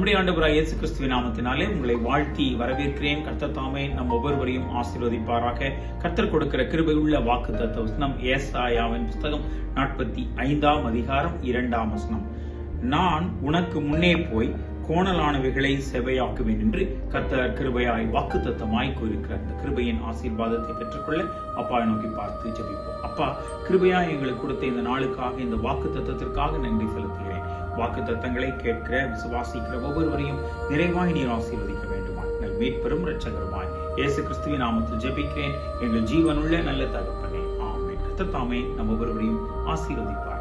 நம்முடைய ஆண்டவராகிய இயேசு கிறிஸ்துவின் நாமத்தினாலே உங்களை வாழ்த்தி வரவேற்கிறேன். கர்த்தர் தாமே நம் ஒவ்வொருவரையும் ஆசீர்வதிப்பாராக. கர்த்தர் கொடுக்கிற கிருபையுள்ள வாக்குத்தத்த வசனம் ஏசாயாவின் புத்தகம் 45 அதிகாரம் 2 நான் உனக்கு முன்னே போய் கோணலானவைகளை செவையாக்குவேன் என்று கர்த்தர் கிருபையாய் வாக்குத்தத்தமாய் கூறியிருக்கிற அந்த கிருபையின் ஆசீர்வாதத்தை பெற்றுக்கொள்ள அப்பாவை நோக்கி பார்த்து ஜெபிப்போம். அப்பா, கிருபையாய் எங்களுக்கு கொடுத்த இந்த நாளுக்காக, இந்த வாக்குத்தத்தத்திற்காக நன்றி செலுத்துகிறேன். வாக்குத்தத்தங்களை கேட்கிற விசுவாசிக்கிற ஒவ்வொருவரையும் நிறைவாய் நீர் ஆசீர்வதிக்க வேண்டுமா. எங்கள் மீட்பெரும் இரட்சகருமாய் இயேசு கிறிஸ்துவின் நாமத்தில் ஜெபிக்கிறேன், எங்கள் ஜீவனுள்ள நல்ல தகப்பனே, ஆமென். கர்த்தர் தாமே நம் ஒவ்வொருவரையும் ஆசீர்வதிப்பார்.